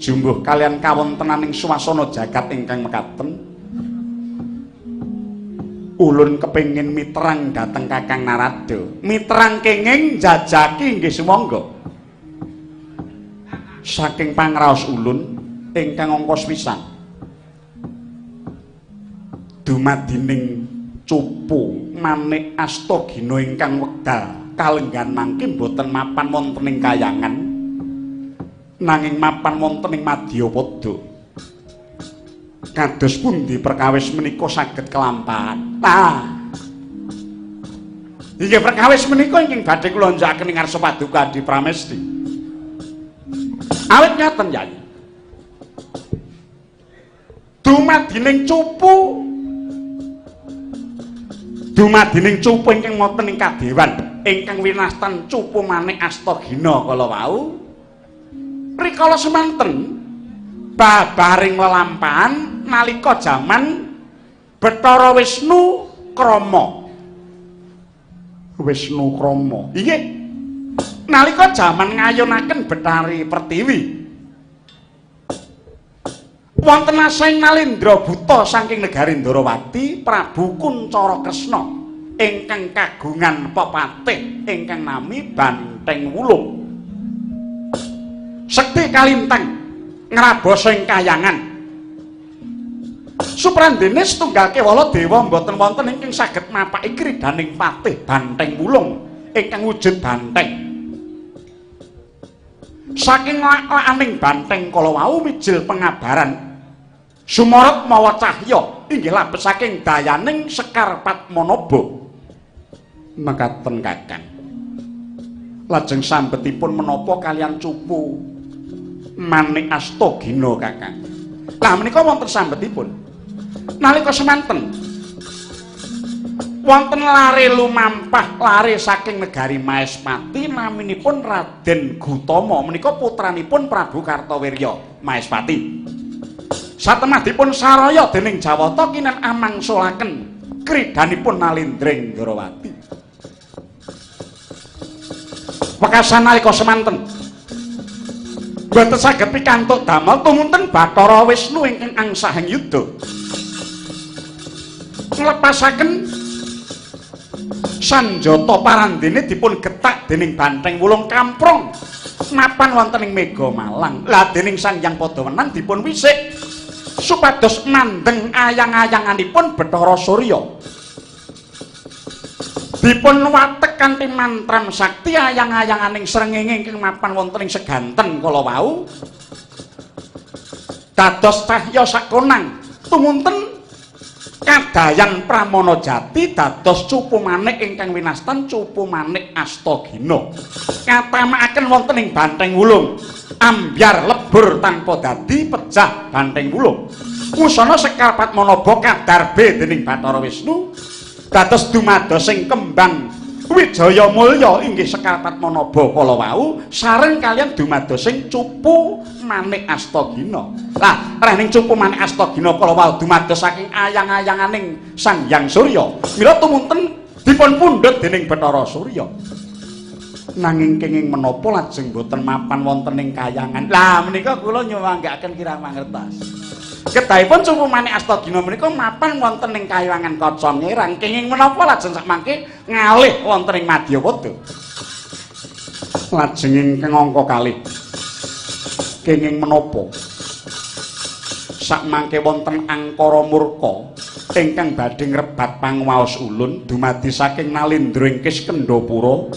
jumbuh kalian kawontenaning swasana jagat ingkang mekaten ulun kepengin miterang dhateng Kakang Narada miterang kenging jajaki nggih sumangga saking pangraos ulun ingkang angka sepisan dumadining cupu Manik Astagina ingkang wekdal kalenggan mangke boten mapan wonten ing kayangan nanging mapan wonten ing Madyapada kados pundi perkawis menika saged kelampahan inggih perkawis menika ingkang badhe kula njakaken ing ngarsa Paduka Adi Pramesti awit ngaten Yai dumadining cupu ingkang wonten ing kadewan ingkang winastan cupu Manik Astagina kala wau rikala semanten babaring lelampahan nalika jaman Bathara Wisnu Krama inggih nalika jaman ngayunaken Betari Pertiwi wonten asring Nalendra Buta saking negari Ndarawati Prabu Kuncara Kresna ingkang kagungan pepatih ingkang nami Banteng Wulung sekti kalintang ngrabosa ing kayangan suprandene setunggal kewala dewa mboten wonten ingkang saged mapaki kridaning patih Banteng Wulung ingkang wujud banteng saking lakaning banteng kala wau mijil pengabaran sumorot mawa cahya inggih labet saking dayaning Sekar Padmanaba mekaten Kakang lajeng sambetipun menapa kalian cupu Manik Astagina Kakang lah menika wonten sambetipun nalika semanten wonten lare lumampah lare saking negari Maespati naminipun Raden Gutama menika putranipun Prabu Kartawirya Maespati satemahipun saraya dening Jawata kinan amangsulaken kridanipun Nalendring Ndarawati wekasan nalika semanten boten saged pikantuk damel tumunten Bathara Wisnu ingkang angsahing yuda nglepasaken sanjata parandene dipun getak dening Banteng Wulung Kamprong mapan wonten ing Mega Malang lah dening Sang Hyang Padawenan dipun wisik supados mandeng ayang-ayanganipun Bathara Surya dipun watek kanthi mantram sakti ayang-ayanganing srengenge ingkang mapan wonten ing seganten kala wau dados cahya sakonang tumunten kadayan Pramana Jati dados cupu Manik ingkang winastan cupu Manik Astagina katamakaken wonten ing Banteng Wulung ambyar lebur tanpa dadi pejah Banteng Wulung wusana Sekar Padmanaba kadarbe dening Bathara Wisnu dados dumados ing kembang Wijaya Mulya inggih Sekar Padmanaba kala wau sareng kalian dumados ing cupu Manik Astagina lah rening cupu Manik Astagina kala wau dumados saking ayang-ayanganing Sang Hyang Surya mila tumunten dipun pundhut dening Bathara Surya nanging kenging menapa lajeng boten mapan wonten ing kayangan lah menika kula nyuwanggaken kirang mangertos kedahipun cupu Manik Astagina menika mapan wonten ing kayangan Kaca Ngirang kenging menapa lajeng sakmangke ngalih wonten ing Madyapada lajeng ingkang angka kalih kenging menapa sakmangke wonten angkara murka ingkang badhe ngrebat pangwaos ulun dumadi saking Nalendra ing Kiskendhapura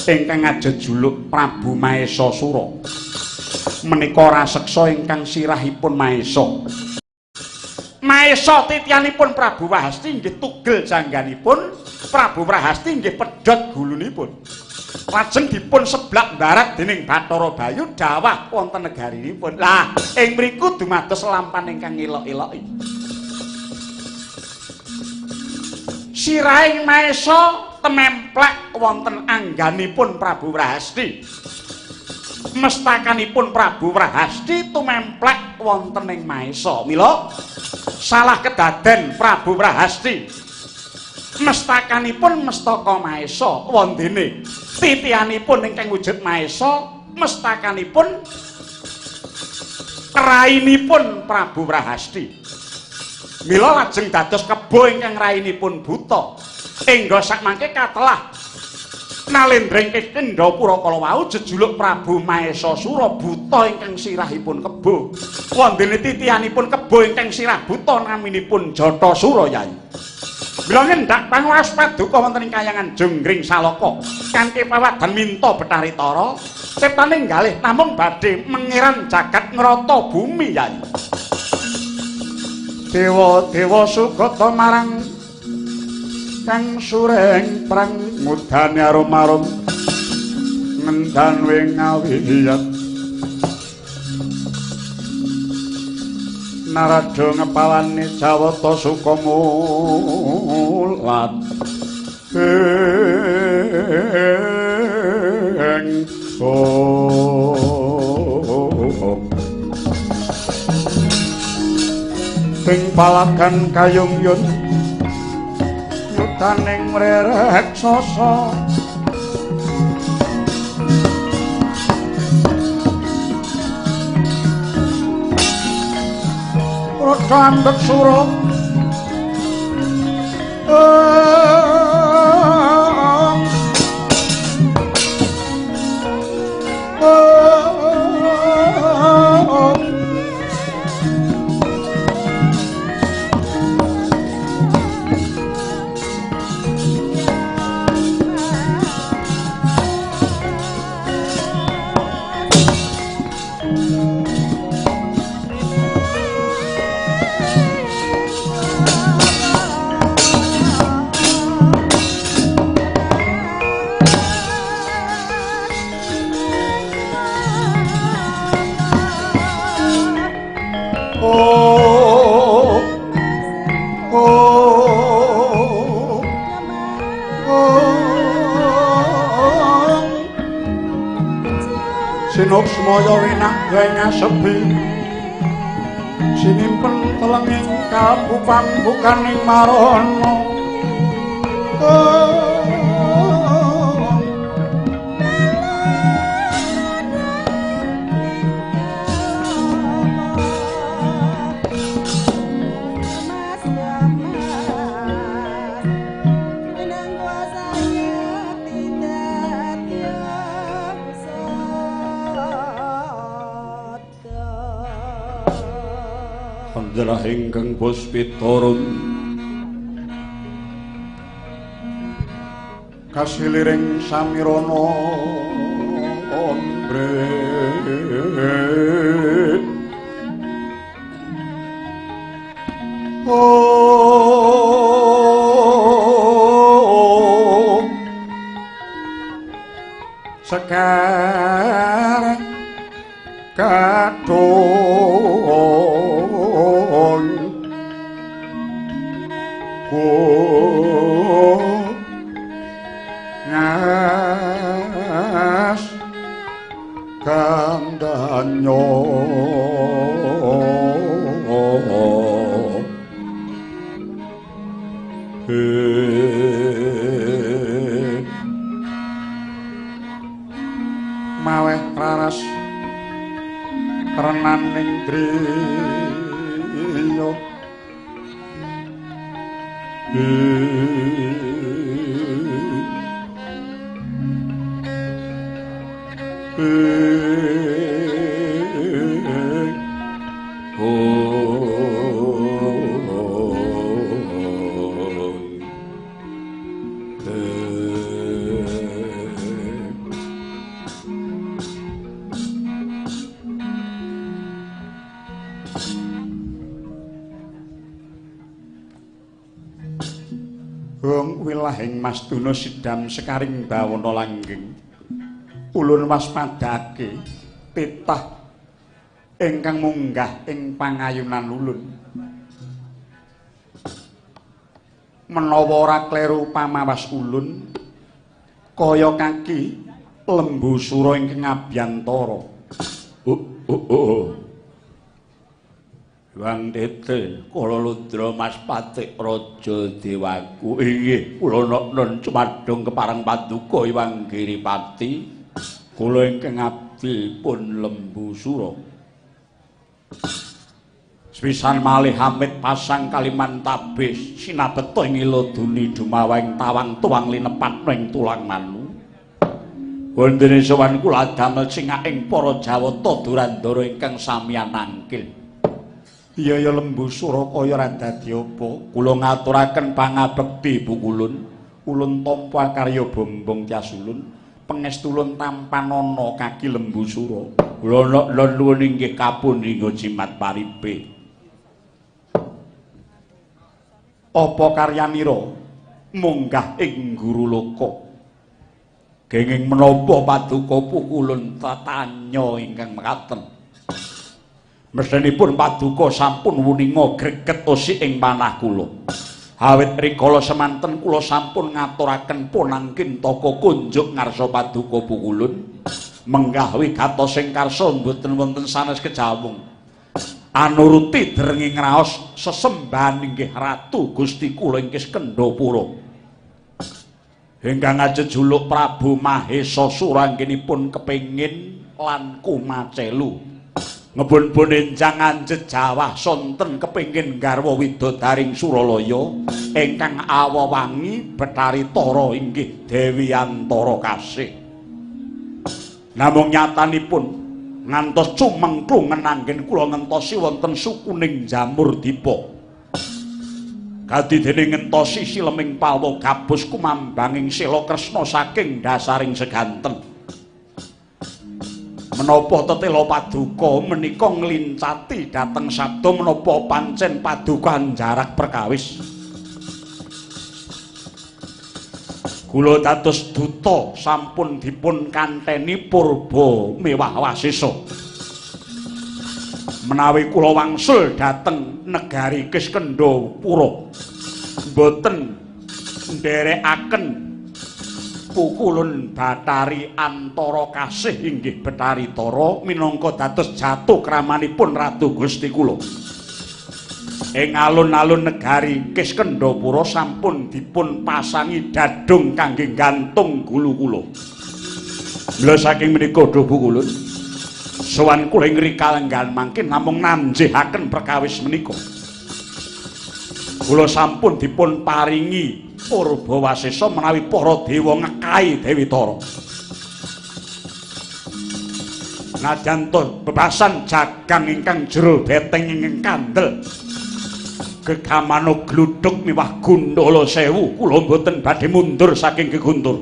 ingkang ajejuluk Prabu Mahesasura menika raseksa ingkang sirahipun Mahesa Mahesa titianipun Prabu Wahasti inggih tugel jangganipun Prabu Prahasti inggih pedhot gulunipun lajeng dipun seblak barat dening Bathara Bayu dawah wonten negarinipun lah ing mriku dumados lampan ingkang elok-eloki sirahing Mahesa tememplek wonten angganipun Prabu Prahasti mestakanipun Prabu Prahasti tumemplek wonten ing Mahesa mila salah kedaden Prabu Prahasti mestakanipun mestaka Mahesa wondene titianipun ingkang wujud Mahesa mestakanipun rainipun Prabu Prahasti. Mila lajeng dados kebo ingkang rainipun buta. Engga sakmangke katelah nalendreng Kendhapura kala wau jejuluk Prabu Mahesa Sura buta ingkang sirahipun kebo. Wondene titihanipun kebo ingkang sirah buta naminipun Jatasura Yai. Mila ngendhak panguwas paduka wonten ing Kahyangan Jonggring Saloka kanthi pawadan minta Betharitara ciptane ngalih namung badhe mengiran jagat ngrata bumi Yai. Dewa-dewa sugata marang kang sureng prang mudane arum-arum ngendan wing ngawiyat narada ngepalane Jawata Sukamulat ing palagan kayungyun yutaning mrereksasa Rada andhek sura Sinupsmaya winanggaing asepi sinimpen telenging kapupambukaning marana adalah ingkang puspitorun kasiliring samirana ombret sekarang kadon ngas kandanyo maweh raras renaning driya wilahing Mastuna sidam sekaring bawana langgeng ulun waspadake titah ingkang munggah ing pangayunan ulun menawa ora kleru pamawas ulun kaya kaki lembu sura ingkang abiyantara Wang Tete, kula Ludra Mas Patik Raja Dewaku. Inggih, kula nun cumadung kepareng paduka Iwang Giripati. Kula ingkang abdi pun Lembu Sura. Sepisan malih Hamid pasang kaliman tabih sinabeto ing iloduni dumawing tawang tuwang linepat ing tulang manu. Wondene sowan kula damel singaking para Jawata Durandara ingkang samiyan angkil. Iya ya lembu sura kaya radadi apa? Kula ngaturaken pangabekti Bu Kulun. Ulun tampa karya bombong Tiasulun. Pengestulun tampanana kaki lembu sura. Kula nuwun inggih kapundhika jimat paripe. Apa karyanira munggah ing guru loka kenging menapa paduka pukulun tatanya ingkang mekaten mestenipun paduka sampun wuninga greget osik ing manah kula awit rikala semanten kula sampun ngaturaken punangkin taka kunjuk ngarsa paduka pukulun menggah wigatos sing karsa mboten wonten sanes kejawung anuruti derenging raos sesembahan inggih Ratu Gusti kula ing Kendhapura ingkang ajejuluk Prabu Mahesa suranggenipun kepengin lan kumacelu ngebun-bun enjang anjet jawah sonten kepengin garwa widodaring Suralaya ingkang awawangi Betari Tara inggih Dewi Antara Kasih namung nyatanipun ngantos cumengklung ngenanggen kula ngentosi wonten sukuning Jamur Dipa. Kadidene ngentosi sileming palwa gabus kumambanging sela Kresna saking dasaring seganten. Menapa tetela paduka menika nglincati dhateng sabda menapa pancen paduka jarak perkawis. Kula dados duta sampun dipun kanteni purba mewah wasisa. Menawi kula wangsul dhateng negari Kendhapura boten nderekaken pukulun Bathari Antara Kasih inggih Betari Tara minangka dados jatuh kramanipun Ratu Gusti kula. Ing alun-alun negari Kendhapura sampun dipun pasangi dadung kangge gantung gulu kula. Mula saking menika Dhuh Kulun sowan kula ing rikalenggan mangkin namung nanjihaken perkawis menika. Kula sampun dipun paringi purba wasesa menawi para dewa ngekahi Dewi Tara. Najan to bebasan jagang ingkang jero beteng ingkang kandel. Gegamano gluduk miwah Gundala Sewu kula mboten badhe mundur saking geguntur.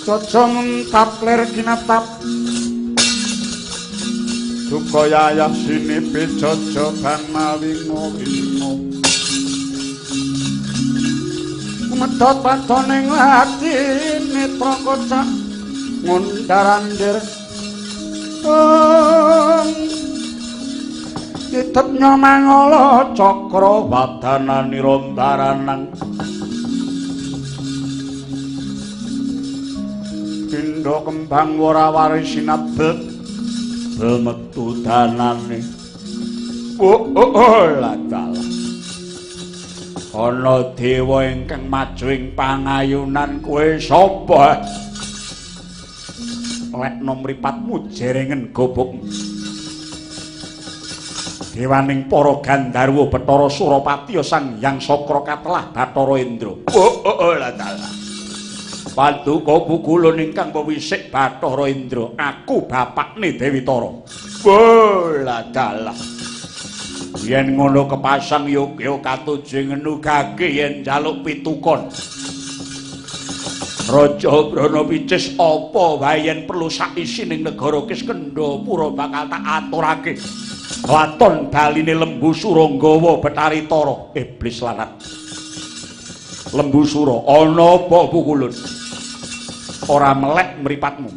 Caca mentap lir kinatap Dukaya ayah sinipi jojoban mawingo-wingo Medhot patoning lati netra kocak ngundarandir Ditepnya mangala cakra wadana nirambaranang Pindha kembang warawari sinabet metu danane ladal ana dewa ingkang maju ing pangayunan kowe sapa lekno mripatmu jerengen gobokmu dewaning para Gandharwa Bathara Surapati Sang Hyang Sakra katelah Bathara Indra. Paduka pukulun ingkang pewisik Bathara Indra, aku bapakne Dewi Tara. Dalah. Yen ngono kepasang yogya katuju ngenugake yen njaluk pitukon. Raja Brana Picis apa wae yen perlu saisining negara Kendhapura bakal tak aturake. Waton baline lembu sura nggawa Betari Tara iblis lanat. Lembu sura ana apa pukulun? Ora melek mripatmu.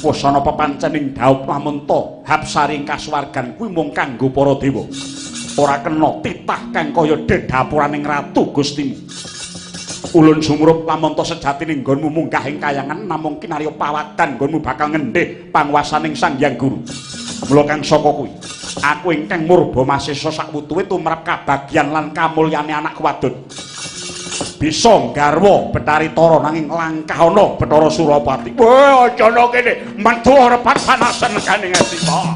Wis ana pepancening dhaup Mamanta Hapsari kasuwargan kuwi mung kanggo para dewa. Ora kena titah kang kaya dedapuraning ratu Gustimu. Ulun sumrup Mamanta sejatine nggonmu munggah ing kayangan namung kinarya pawadan nggonmu bakal ngendhih panguwasaning Sang Hyang Guru. Mula kang saka kuwi aku ingkang murba masisa sakwutuhe tumrap kabagyan lan kamulyane anak wadon bisa garwa Betari Tara nanging langkah ana Bathara Surapati. Wah aja ana kene metu repat panasen kaning Asima.